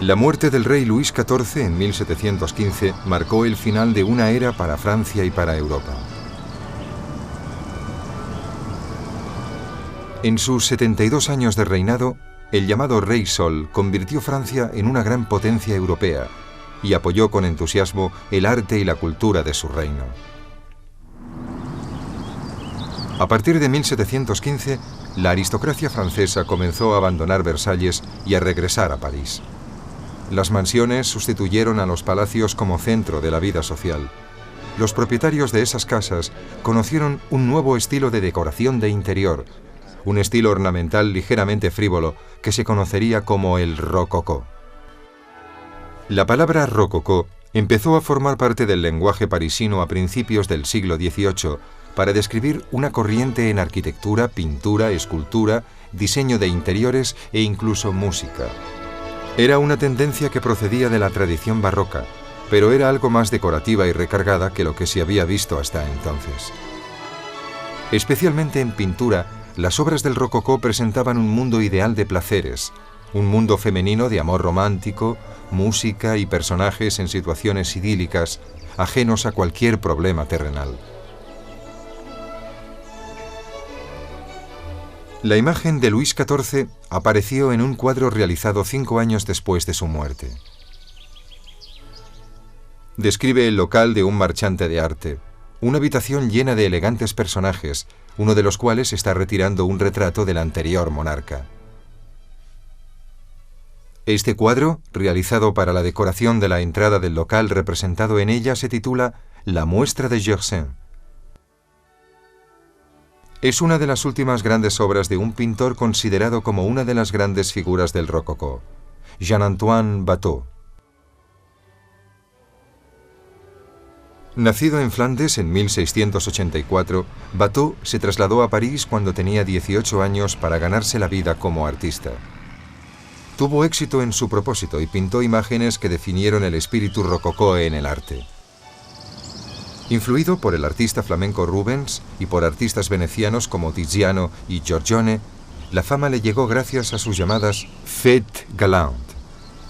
La muerte del rey Luis XIV en 1715 marcó el final de una era para Francia y para Europa. En sus 72 años de reinado, el llamado Rey Sol convirtió Francia en una gran potencia europea y apoyó con entusiasmo el arte y la cultura de su reino. A partir de 1715, la aristocracia francesa comenzó a abandonar Versalles y a regresar a París. Las mansiones sustituyeron a los palacios como centro de la vida social. Los propietarios de esas casas conocieron un nuevo estilo de decoración de interior, un estilo ornamental ligeramente frívolo que se conocería como el rococó. La palabra rococó empezó a formar parte del lenguaje parisino a principios del siglo XVIII para describir una corriente en arquitectura, pintura, escultura, diseño de interiores e incluso música. Era una tendencia que procedía de la tradición barroca, pero era algo más decorativa y recargada que lo que se había visto hasta entonces. Especialmente en pintura, las obras del rococó presentaban un mundo ideal de placeres, un mundo femenino de amor romántico, música y personajes en situaciones idílicas, ajenos a cualquier problema terrenal. La imagen de Luis XIV apareció en un cuadro realizado 5 años después de su muerte. Describe el local de un marchante de arte, una habitación llena de elegantes personajes, uno de los cuales está retirando un retrato del anterior monarca. Este cuadro, realizado para la decoración de la entrada del local representado en ella, se titula La muestra de Gersaint. Es una de las últimas grandes obras de un pintor considerado como una de las grandes figuras del rococó, Jean-Antoine Watteau. Nacido en Flandes en 1684, Watteau se trasladó a París cuando tenía 18 años para ganarse la vida como artista. Tuvo éxito en su propósito y pintó imágenes que definieron el espíritu rococó en el arte. Influido por el artista flamenco Rubens y por artistas venecianos como Tiziano y Giorgione, la fama le llegó gracias a sus llamadas Fêtes galantes,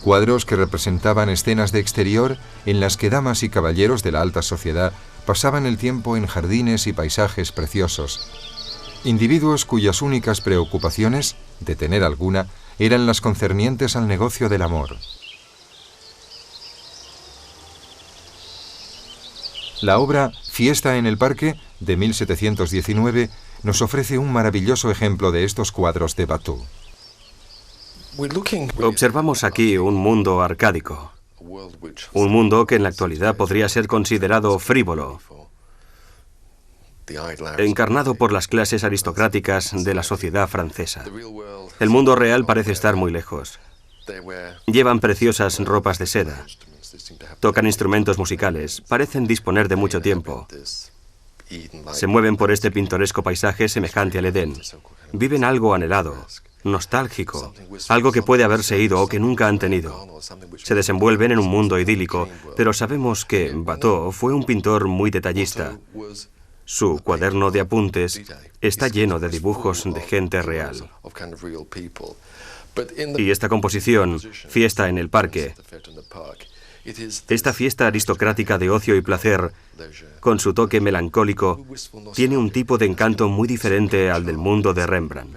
cuadros que representaban escenas de exterior en las que damas y caballeros de la alta sociedad pasaban el tiempo en jardines y paisajes preciosos. Individuos cuyas únicas preocupaciones, de tener alguna, eran las concernientes al negocio del amor. La obra Fiesta en el Parque, de 1719, nos ofrece un maravilloso ejemplo de estos cuadros de Watteau. Observamos aquí un mundo arcádico, un mundo que en la actualidad podría ser considerado frívolo, encarnado por las clases aristocráticas de la sociedad francesa. El mundo real parece estar muy lejos. Llevan preciosas ropas de seda, tocan instrumentos musicales, parecen disponer de mucho tiempo. Se mueven por este pintoresco paisaje semejante al Edén. Viven algo anhelado, nostálgico, algo que puede haberse ido o que nunca han tenido. Se desenvuelven en un mundo idílico, pero sabemos que Watteau fue un pintor muy detallista. Su cuaderno de apuntes está lleno de dibujos de gente real. Y esta composición, Fiesta en el Parque, esta fiesta aristocrática de ocio y placer, con su toque melancólico, tiene un tipo de encanto muy diferente al del mundo de Rembrandt.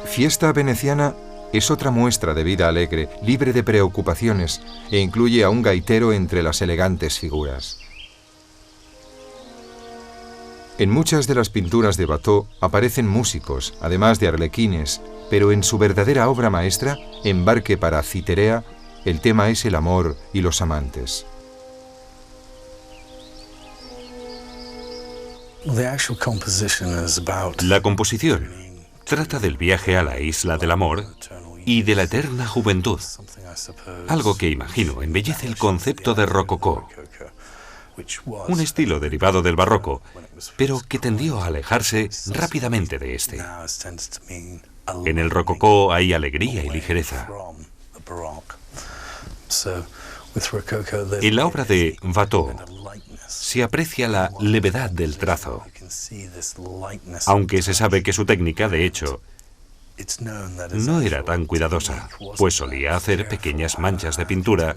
Fiesta veneciana es otra muestra de vida alegre, libre de preocupaciones, e incluye a un gaitero entre las elegantes figuras. En muchas de las pinturas de Watteau aparecen músicos, además de arlequines, pero en su verdadera obra maestra, Embarque para Citerea, el tema es el amor y los amantes. La composición trata del viaje a la isla del amor y de la eterna juventud, algo que imagino embellece el concepto de rococó, un estilo derivado del barroco, pero que tendió a alejarse rápidamente de este. En el rococó hay alegría y ligereza. En la obra de Watteau se aprecia la levedad del trazo, aunque se sabe que su técnica, de hecho, no era tan cuidadosa, pues solía hacer pequeñas manchas de pintura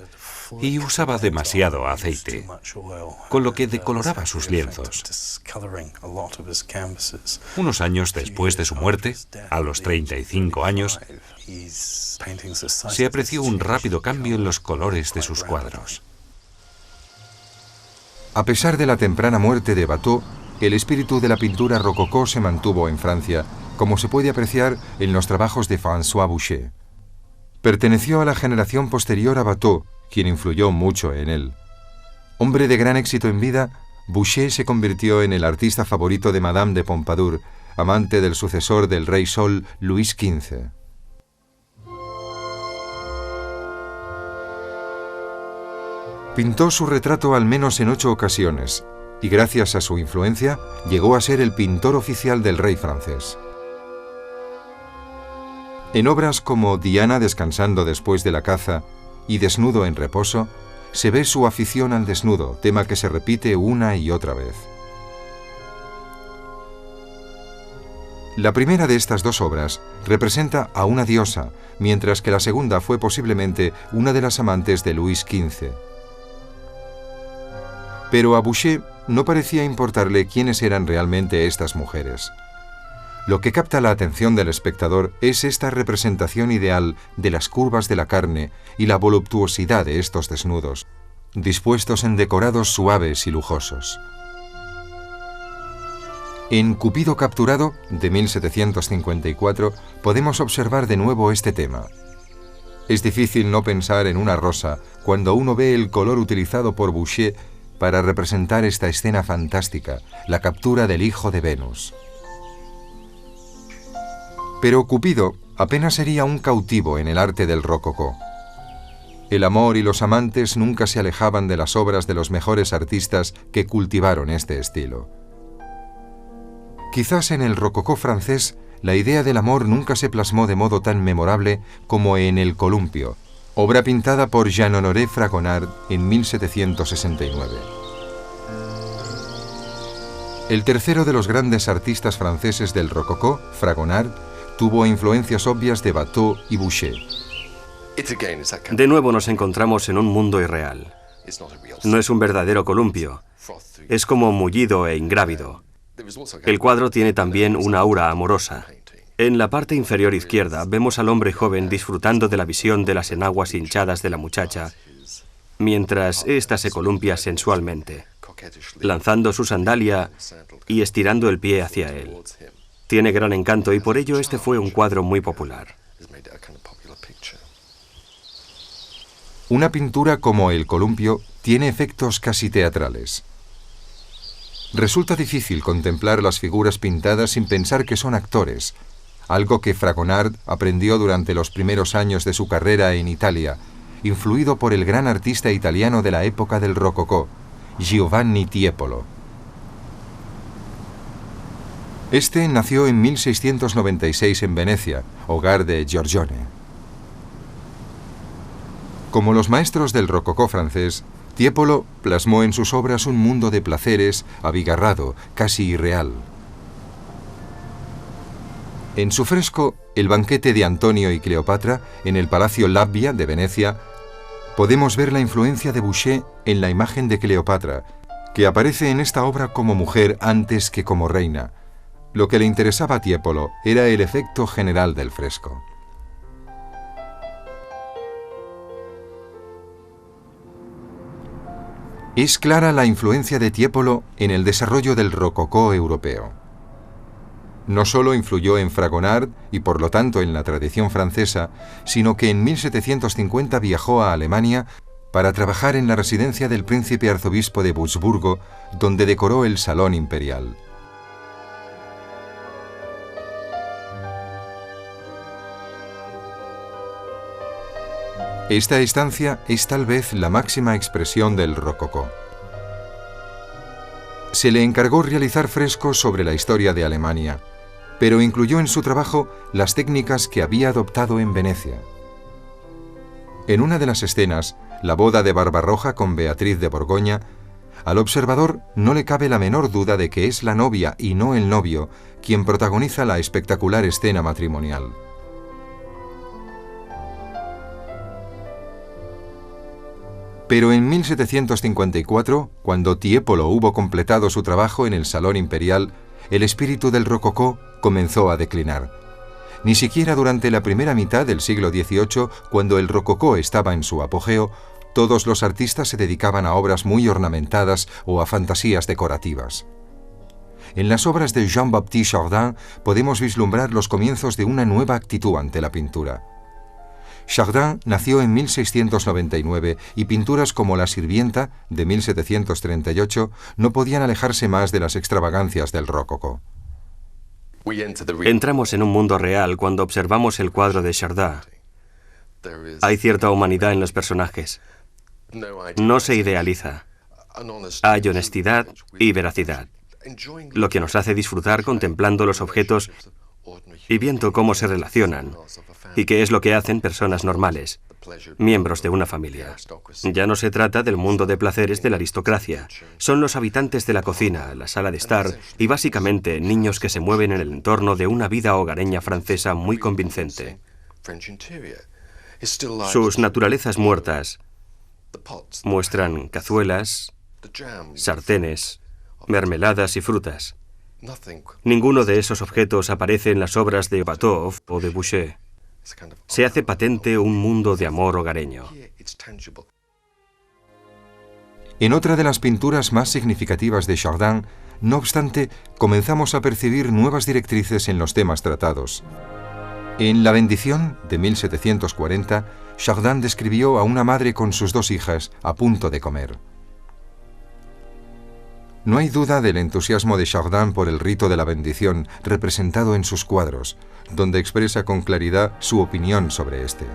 y usaba demasiado aceite, con lo que decoloraba sus lienzos. Unos años después de su muerte, a los 35 años, se apreció un rápido cambio en los colores de sus cuadros. A pesar de la temprana muerte de Watteau, el espíritu de la pintura rococó se mantuvo en Francia, como se puede apreciar en los trabajos de François Boucher. Perteneció a la generación posterior a Watteau, quien influyó mucho en él. Hombre de gran éxito en vida, Boucher se convirtió en el artista favorito de Madame de Pompadour, amante del sucesor del rey Sol, Luis XV. Pintó su retrato al menos en 8 ocasiones, y gracias a su influencia, llegó a ser el pintor oficial del rey francés. En obras como Diana descansando después de la caza y Desnudo en reposo, se ve su afición al desnudo, tema que se repite una y otra vez. La primera de estas dos obras representa a una diosa, mientras que la segunda fue posiblemente una de las amantes de Luis XV. Pero a Boucher no parecía importarle quiénes eran realmente estas mujeres. Lo que capta la atención del espectador es esta representación ideal de las curvas de la carne y la voluptuosidad de estos desnudos, dispuestos en decorados suaves y lujosos. En Cupido capturado, de 1754, podemos observar de nuevo este tema. Es difícil no pensar en una rosa cuando uno ve el color utilizado por Boucher para representar esta escena fantástica, la captura del hijo de Venus. Pero Cupido apenas sería un cautivo en el arte del rococó. El amor y los amantes nunca se alejaban de las obras de los mejores artistas que cultivaron este estilo. Quizás en el rococó francés la idea del amor nunca se plasmó de modo tan memorable como en El Columpio, obra pintada por Jean-Honoré Fragonard en 1769. El tercero de los grandes artistas franceses del rococó, Fragonard, tuvo influencias obvias de Watteau y Boucher. De nuevo nos encontramos en un mundo irreal. No es un verdadero columpio. Es como mullido e ingrávido. El cuadro tiene también una aura amorosa. En la parte inferior izquierda vemos al hombre joven disfrutando de la visión de las enaguas hinchadas de la muchacha, mientras ésta se columpia sensualmente, lanzando su sandalia y estirando el pie hacia él. Tiene gran encanto y por ello este fue un cuadro muy popular. Una pintura como El Columpio tiene efectos casi teatrales. Resulta difícil contemplar las figuras pintadas sin pensar que son actores, algo que Fragonard aprendió durante los primeros años de su carrera en Italia, influido por el gran artista italiano de la época del rococó, Giovanni Tiepolo. Este nació en 1696 en Venecia, hogar de Giorgione. Como los maestros del rococó francés, Tiepolo plasmó en sus obras un mundo de placeres abigarrado, casi irreal. En su fresco El banquete de Antonio y Cleopatra, en el Palacio Labbia de Venecia, podemos ver la influencia de Boucher en la imagen de Cleopatra, que aparece en esta obra como mujer antes que como reina. Lo que le interesaba a Tiepolo era el efecto general del fresco. Es clara la influencia de Tiepolo en el desarrollo del rococó europeo. No solo influyó en Fragonard y por lo tanto en la tradición francesa, sino que en 1750 viajó a Alemania para trabajar en la residencia del príncipe arzobispo de Wurzburgo, donde decoró el Salón Imperial. Esta estancia es tal vez la máxima expresión del rococó. Se le encargó realizar frescos sobre la historia de Alemania, pero incluyó en su trabajo las técnicas que había adoptado en Venecia. En una de las escenas, la boda de Barbarroja con Beatriz de Borgoña, al observador no le cabe la menor duda de que es la novia y no el novio quien protagoniza la espectacular escena matrimonial. Pero en 1754, cuando Tiepolo hubo completado su trabajo en el Salón Imperial, el espíritu del rococó comenzó a declinar. Ni siquiera durante la primera mitad del siglo XVIII, cuando el rococó estaba en su apogeo, todos los artistas se dedicaban a obras muy ornamentadas o a fantasías decorativas. En las obras de Jean-Baptiste Chardin podemos vislumbrar los comienzos de una nueva actitud ante la pintura. Chardin nació en 1699 y pinturas como La Sirvienta, de 1738, no podían alejarse más de las extravagancias del rococó. Entramos en un mundo real cuando observamos el cuadro de Chardin. Hay cierta humanidad en los personajes. No se idealiza. Hay honestidad y veracidad, lo que nos hace disfrutar contemplando los objetos y viendo cómo se relacionan y qué es lo que hacen personas normales, miembros de una familia. Ya no se trata del mundo de placeres de la aristocracia. Son los habitantes de la cocina, la sala de estar y básicamente niños que se mueven en el entorno de una vida hogareña francesa muy convincente. Sus naturalezas muertas muestran cazuelas, sartenes, mermeladas y frutas. Ninguno de esos objetos aparece en las obras de Watteau o de Boucher. Se hace patente un mundo de amor hogareño. En otra de las pinturas más significativas de Chardin, no obstante, comenzamos a percibir nuevas directrices en los temas tratados. En La bendición, de 1740, Chardin describió a una madre con sus dos hijas a punto de comer. No hay duda del entusiasmo de Chardin por el rito de la bendición representado en sus cuadros, donde expresa con claridad su opinión sobre este.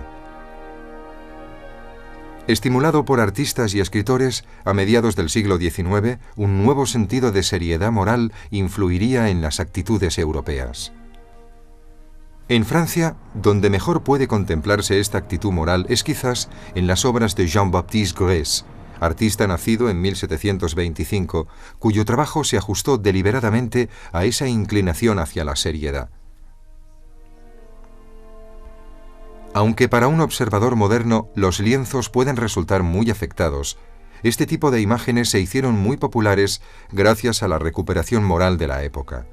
Estimulado por artistas y escritores, a mediados del siglo XIX, un nuevo sentido de seriedad moral influiría en las actitudes europeas. En Francia, donde mejor puede contemplarse esta actitud moral es quizás en las obras de Jean-Baptiste Grès, artista nacido en 1725, cuyo trabajo se ajustó deliberadamente a esa inclinación hacia la seriedad. Aunque para un observador moderno los lienzos pueden resultar muy afectados, este tipo de imágenes se hicieron muy populares gracias a la recuperación moral de la época.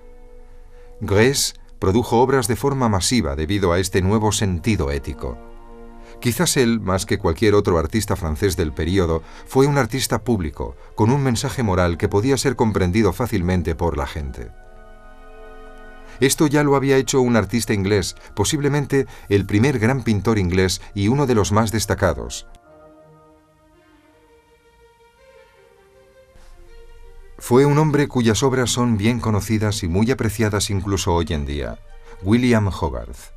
Grès produjo obras de forma masiva debido a este nuevo sentido ético. Quizás él, más que cualquier otro artista francés del período, fue un artista público, con un mensaje moral que podía ser comprendido fácilmente por la gente. Esto ya lo había hecho un artista inglés, posiblemente el primer gran pintor inglés y uno de los más destacados. Fue un hombre cuyas obras son bien conocidas y muy apreciadas incluso hoy en día, William Hogarth.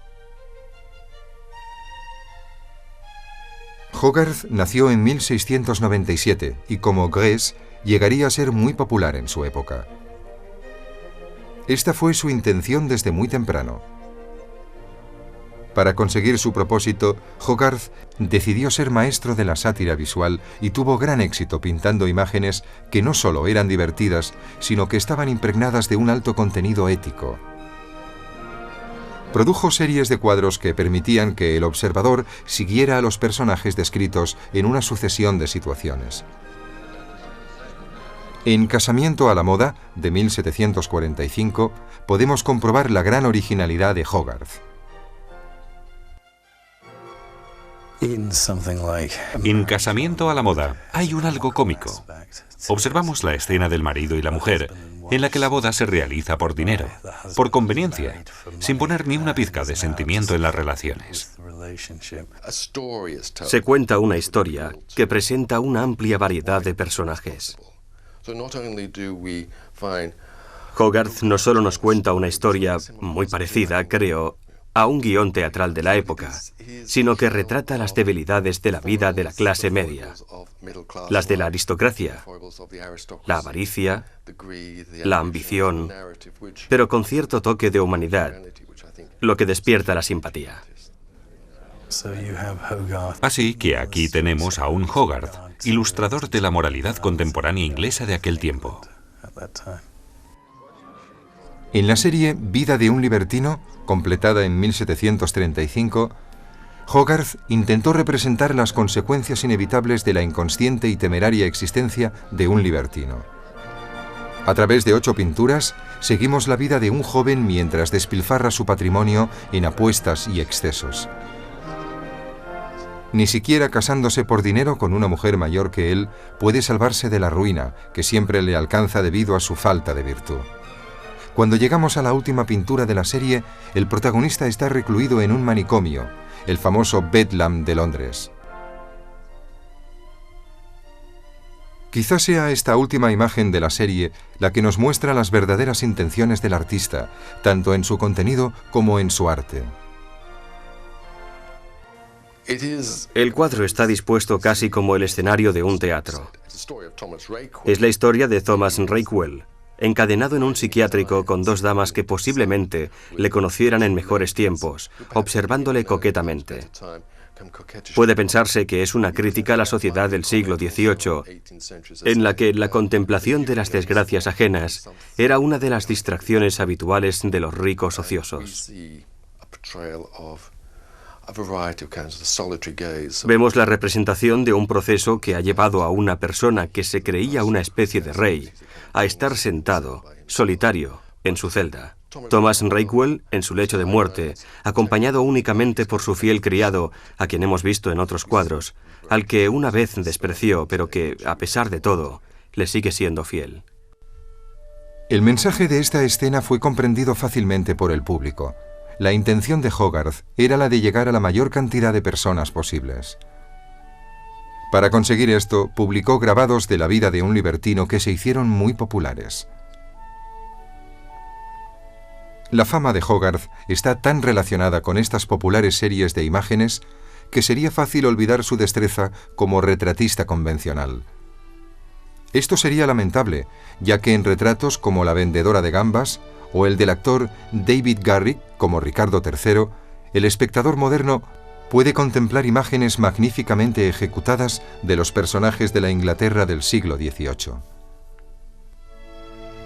Hogarth nació en 1697 y, como Grès, llegaría a ser muy popular en su época. Esta fue su intención desde muy temprano. Para conseguir su propósito, Hogarth decidió ser maestro de la sátira visual y tuvo gran éxito pintando imágenes que no solo eran divertidas, sino que estaban impregnadas de un alto contenido ético. Produjo series de cuadros que permitían que el observador siguiera a los personajes descritos en una sucesión de situaciones. En Casamiento a la moda, de 1745, podemos comprobar la gran originalidad de Hogarth. En Casamiento a la moda hay un algo cómico. Observamos la escena del marido y la mujer, en la que la boda se realiza por dinero, por conveniencia, sin poner ni una pizca de sentimiento en las relaciones. Se cuenta una historia que presenta una amplia variedad de personajes. Hogarth no solo nos cuenta una historia muy parecida, creo, a un guión teatral de la época, sino que retrata las debilidades de la vida de la clase media, las de la aristocracia, la avaricia, la ambición, pero con cierto toque de humanidad, lo que despierta la simpatía. Así que aquí tenemos a un Hogarth, ilustrador de la moralidad contemporánea inglesa de aquel tiempo. En la serie Vida de un libertino, completada en 1735, Hogarth intentó representar las consecuencias inevitables de la inconsciente y temeraria existencia de un libertino. A través de 8 pinturas, seguimos la vida de un joven mientras despilfarra su patrimonio en apuestas y excesos. Ni siquiera casándose por dinero con una mujer mayor que él, puede salvarse de la ruina que siempre le alcanza debido a su falta de virtud. Cuando llegamos a la última pintura de la serie, el protagonista está recluido en un manicomio, el famoso Bedlam de Londres. Quizás sea esta última imagen de la serie la que nos muestra las verdaderas intenciones del artista, tanto en su contenido como en su arte. El cuadro está dispuesto casi como el escenario de un teatro. Es la historia de Thomas Rakewell, encadenado en un psiquiátrico con 2 damas que posiblemente le conocieran en mejores tiempos, observándole coquetamente. Puede pensarse que es una crítica a la sociedad del siglo XVIII, en la que la contemplación de las desgracias ajenas era una de las distracciones habituales de los ricos ociosos. Vemos la representación de un proceso que ha llevado a una persona que se creía una especie de rey a estar sentado, solitario, en su celda. Thomas Rakewell, en su lecho de muerte, acompañado únicamente por su fiel criado, a quien hemos visto en otros cuadros, al que una vez despreció, pero que, a pesar de todo, le sigue siendo fiel. El mensaje de esta escena fue comprendido fácilmente por el público. La intención de Hogarth era la de llegar a la mayor cantidad de personas posibles. Para conseguir esto, publicó grabados de la vida de un libertino que se hicieron muy populares. La fama de Hogarth está tan relacionada con estas populares series de imágenes que sería fácil olvidar su destreza como retratista convencional. Esto sería lamentable, ya que en retratos como La vendedora de gambas o el del actor David Garrick como Ricardo III, el espectador moderno puede contemplar imágenes magníficamente ejecutadas de los personajes de la Inglaterra del siglo XVIII.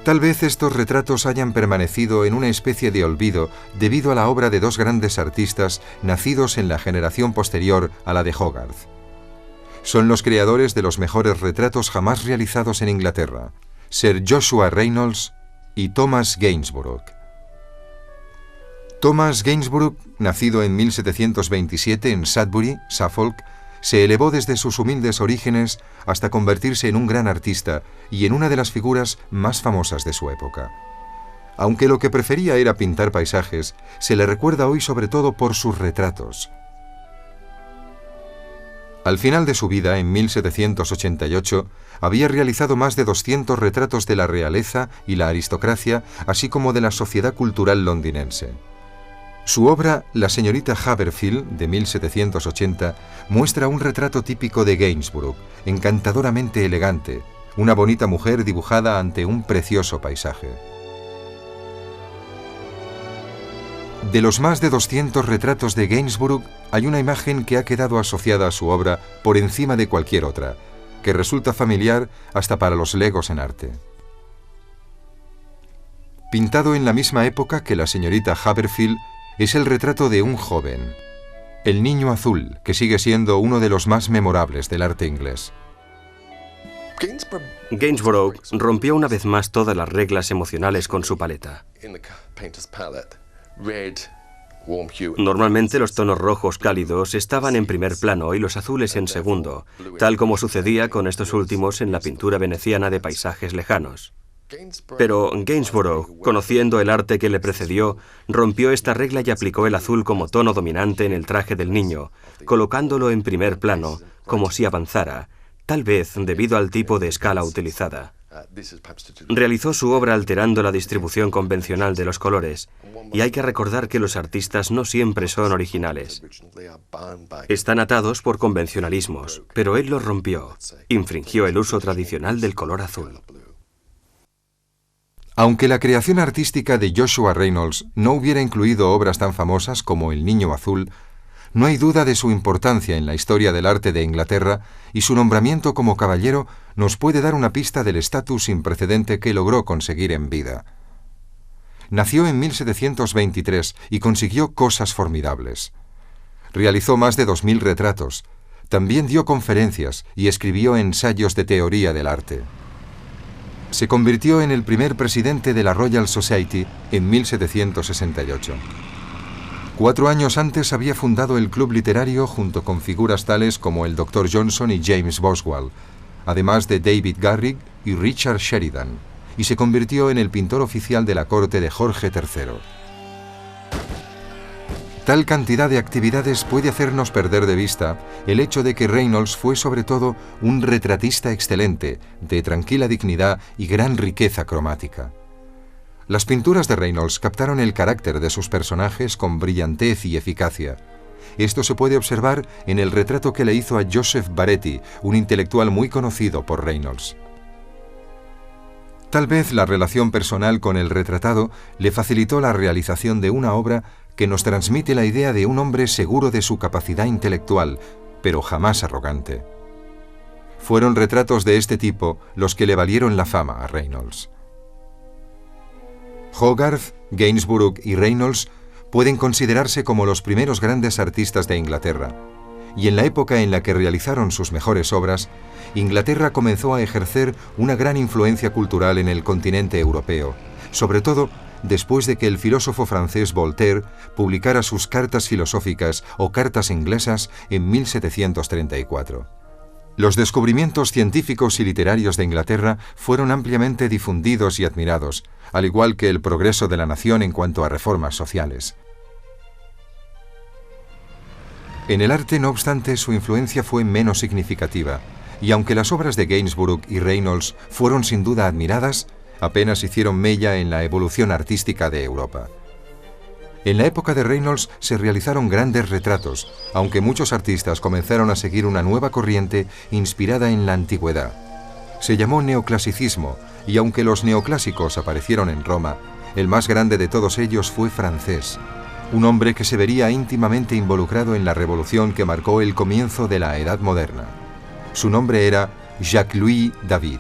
Tal vez estos retratos hayan permanecido en una especie de olvido debido a la obra de 2 grandes artistas nacidos en la generación posterior a la de Hogarth. Son los creadores de los mejores retratos jamás realizados en Inglaterra, Sir Joshua Reynolds y Thomas Gainsborough. Thomas Gainsborough, nacido en 1727 en Sudbury, Suffolk, se elevó desde sus humildes orígenes hasta convertirse en un gran artista y en una de las figuras más famosas de su época. Aunque lo que prefería era pintar paisajes, se le recuerda hoy sobre todo por sus retratos. Al final de su vida, en 1788, había realizado más de 200 retratos de la realeza y la aristocracia, así como de la sociedad cultural londinense. Su obra, La señorita Haverfield, de 1780, muestra un retrato típico de Gainsborough, encantadoramente elegante, una bonita mujer dibujada ante un precioso paisaje. De los más de 200 retratos de Gainsborough, hay una imagen que ha quedado asociada a su obra por encima de cualquier otra, que resulta familiar hasta para los legos en arte. Pintado en la misma época que la señorita Haverfield, es el retrato de un joven, el niño azul, que sigue siendo uno de los más memorables del arte inglés. Gainsborough rompió una vez más todas las reglas emocionales con su paleta. Normalmente los tonos rojos cálidos estaban en primer plano y los azules en segundo, tal como sucedía con estos últimos en la pintura veneciana de paisajes lejanos. Pero Gainsborough, conociendo el arte que le precedió, rompió esta regla y aplicó el azul como tono dominante en el traje del niño, colocándolo en primer plano, como si avanzara, tal vez debido al tipo de escala utilizada. Realizó su obra alterando la distribución convencional de los colores, y hay que recordar que los artistas no siempre son originales. Están atados por convencionalismos, pero él los rompió, infringió el uso tradicional del color azul. Aunque la creación artística de Joshua Reynolds no hubiera incluido obras tan famosas como El niño azul, No hay duda de su importancia en la historia del arte de Inglaterra y su nombramiento como caballero nos puede dar una pista del estatus sin precedente que logró conseguir en vida. Nació en 1723 y consiguió cosas formidables. Realizó más de 2000 retratos, también dio conferencias y escribió ensayos de teoría del arte. Se convirtió en el primer presidente de la Royal Society en 1768. 4 años antes había fundado el club literario junto con figuras tales como el Dr. Johnson y James Boswell, además de David Garrick y Richard Sheridan, y se convirtió en el pintor oficial de la corte de Jorge III. Tal cantidad de actividades puede hacernos perder de vista el hecho de que Reynolds fue sobre todo un retratista excelente, de tranquila dignidad y gran riqueza cromática. Las pinturas de Reynolds captaron el carácter de sus personajes con brillantez y eficacia. Esto se puede observar en el retrato que le hizo a Joseph Baretti, un intelectual muy conocido por Reynolds. Tal vez la relación personal con el retratado le facilitó la realización de una obra que nos transmite la idea de un hombre seguro de su capacidad intelectual, pero jamás arrogante. Fueron retratos de este tipo los que le valieron la fama a Reynolds. Hogarth, Gainsborough y Reynolds pueden considerarse como los primeros grandes artistas de Inglaterra, y en la época en la que realizaron sus mejores obras, Inglaterra comenzó a ejercer una gran influencia cultural en el continente europeo, sobre todo después de que el filósofo francés Voltaire publicara sus Cartas filosóficas o Cartas inglesas en 1734. Los descubrimientos científicos y literarios de Inglaterra fueron ampliamente difundidos y admirados, al igual que el progreso de la nación en cuanto a reformas sociales. En el arte, no obstante, su influencia fue menos significativa, y aunque las obras de Gainsborough y Reynolds fueron sin duda admiradas, apenas hicieron mella en la evolución artística de Europa. En la época de Reynolds se realizaron grandes retratos, aunque muchos artistas comenzaron a seguir una nueva corriente inspirada en la antigüedad. Se llamó neoclasicismo, y aunque los neoclásicos aparecieron en Roma, el más grande de todos ellos fue francés, un hombre que se vería íntimamente involucrado en la revolución que marcó el comienzo de la Edad Moderna. Su nombre era Jacques-Louis David.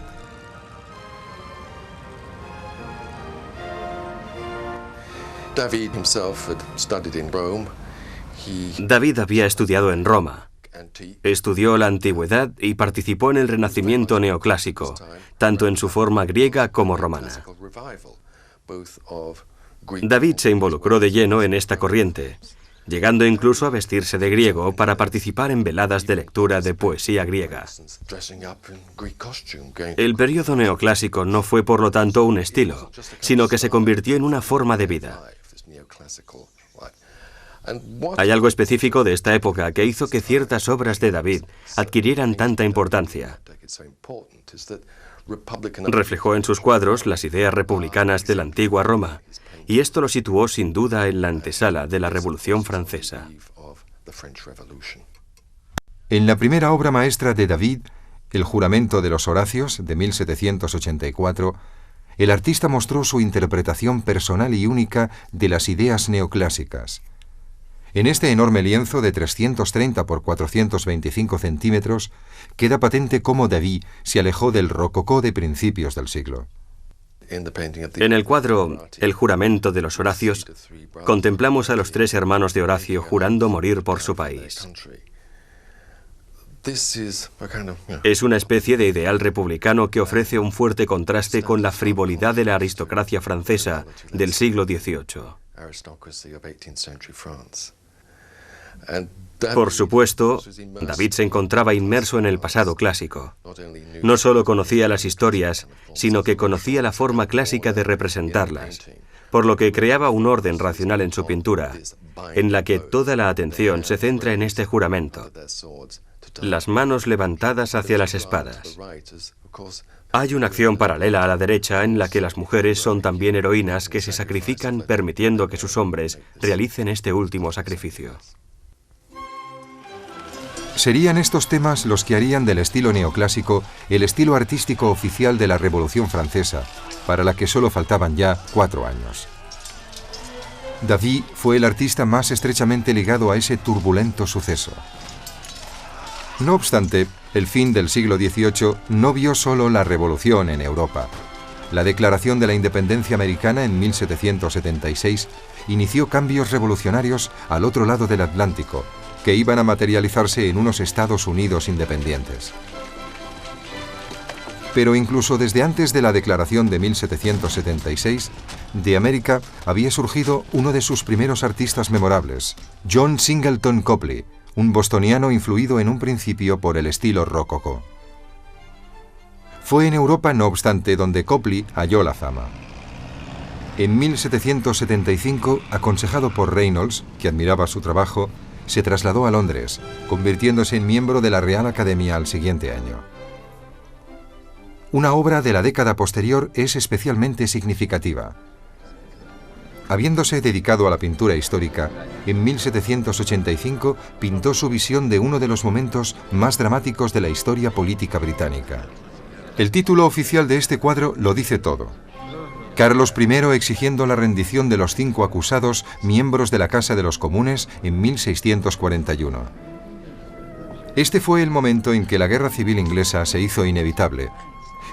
David había estudiado en Roma. Estudió la antigüedad y participó en el renacimiento neoclásico, tanto en su forma griega como romana. David se involucró de lleno en esta corriente, llegando incluso a vestirse de griego para participar en veladas de lectura de poesía griega. El período neoclásico no fue, por lo tanto, un estilo, sino que se convirtió en una forma de vida. Hay algo específico de esta época que hizo que ciertas obras de David adquirieran tanta importancia. Reflejó en sus cuadros las ideas republicanas de la antigua Roma, y esto lo situó sin duda en la antesala de la Revolución Francesa. En la primera obra maestra de David, El juramento de los Horacios, de 1784, el artista mostró su interpretación personal y única de las ideas neoclásicas. En este enorme lienzo de 330 por 425 centímetros, queda patente cómo David se alejó del rococó de principios del siglo. En el cuadro El juramento de los Horacios, contemplamos a los 3 hermanos de Horacio jurando morir por su país. Es una especie de ideal republicano que ofrece un fuerte contraste con la frivolidad de la aristocracia francesa del siglo XVIII. Por supuesto, David se encontraba inmerso en el pasado clásico. No solo conocía las historias, sino que conocía la forma clásica de representarlas, por lo que creaba un orden racional en su pintura, en la que toda la atención se centra en este juramento, las manos levantadas hacia las espadas. Hay una acción paralela a la derecha en la que las mujeres son también heroínas que se sacrifican permitiendo que sus hombres realicen este último sacrificio. Serían estos temas los que harían del estilo neoclásico el estilo artístico oficial de la Revolución Francesa, para la que solo faltaban ya 4 años. David fue el artista más estrechamente ligado a ese turbulento suceso. No obstante, el fin del siglo XVIII no vio solo la revolución en Europa. La Declaración de la Independencia Americana en 1776 inició cambios revolucionarios al otro lado del Atlántico, que iban a materializarse en unos Estados Unidos independientes. Pero incluso desde antes de la Declaración de 1776, de América había surgido uno de sus primeros artistas memorables, John Singleton Copley, un bostoniano influido en un principio por el estilo rococó. Fue en Europa, no obstante, donde Copley halló la fama. En 1775, aconsejado por Reynolds, que admiraba su trabajo, se trasladó a Londres, convirtiéndose en miembro de la Real Academia al siguiente año. Una obra de la década posterior es especialmente significativa. Habiéndose dedicado a la pintura histórica, en 1785 pintó su visión de uno de los momentos más dramáticos de la historia política británica. El título oficial de este cuadro lo dice todo. Carlos I exigiendo la rendición de los 5 acusados miembros de la Casa de los Comunes en 1641. Este fue el momento en que la Guerra Civil inglesa se hizo inevitable,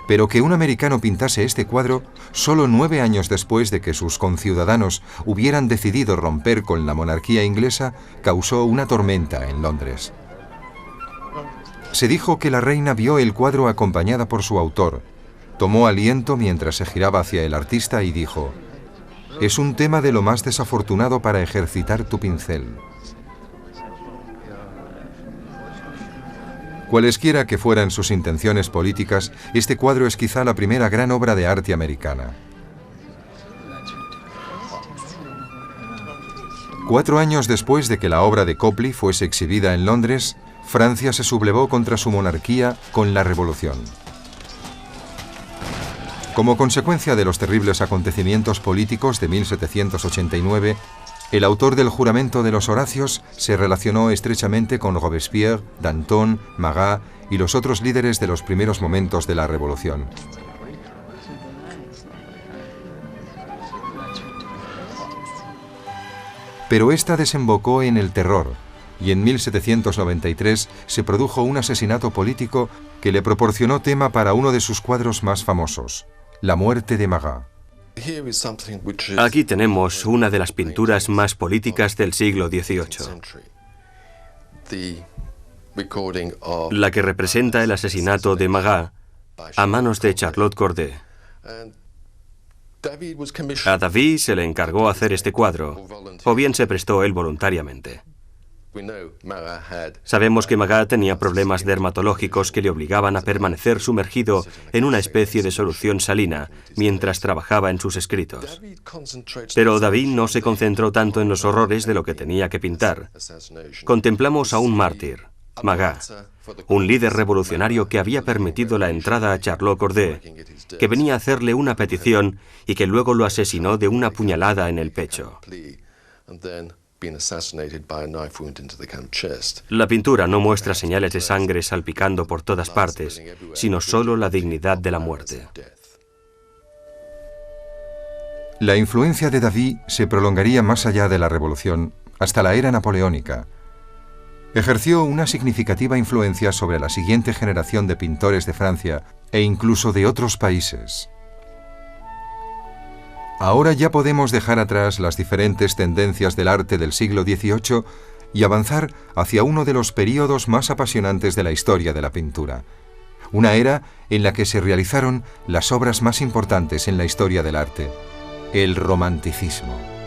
pero que un americano pintase este cuadro solo 9 años después de que sus conciudadanos hubieran decidido romper con la monarquía inglesa causó una tormenta en Londres. Se dijo que la reina vio el cuadro acompañada por su autor, tomó aliento mientras se giraba hacia el artista y dijo: «Es un tema de lo más desafortunado para ejercitar tu pincel». Cualesquiera que fueran sus intenciones políticas, este cuadro es quizá la primera gran obra de arte americana. 4 años después de que la obra de Copley fuese exhibida en Londres, Francia se sublevó contra su monarquía con la Revolución. Como consecuencia de los terribles acontecimientos políticos de 1789, el autor del Juramento de los Horacios se relacionó estrechamente con Robespierre, Danton, Marat y los otros líderes de los primeros momentos de la Revolución. Pero esta desembocó en el terror, y en 1793 se produjo un asesinato político que le proporcionó tema para uno de sus cuadros más famosos, La muerte de Marat. Aquí tenemos una de las pinturas más políticas del siglo XVIII, la que representa el asesinato de Marat a manos de Charlotte Corday. A David se le encargó hacer este cuadro, o bien se prestó él voluntariamente. Sabemos que Marat tenía problemas dermatológicos que le obligaban a permanecer sumergido en una especie de solución salina mientras trabajaba en sus escritos. Pero David no se concentró tanto en los horrores de lo que tenía que pintar. Contemplamos a un mártir, Marat, un líder revolucionario que había permitido la entrada a Charlotte Corday, que venía a hacerle una petición y que luego lo asesinó de una puñalada en el pecho. La pintura no muestra señales de sangre salpicando por todas partes, sino solo la dignidad de la muerte. La influencia de David se prolongaría más allá de la Revolución, hasta la era napoleónica. Ejerció una significativa influencia sobre la siguiente generación de pintores de Francia e incluso de otros países. Ahora ya podemos dejar atrás las diferentes tendencias del arte del siglo XVIII y avanzar hacia uno de los períodos más apasionantes de la historia de la pintura. Una era en la que se realizaron las obras más importantes en la historia del arte, el Romanticismo.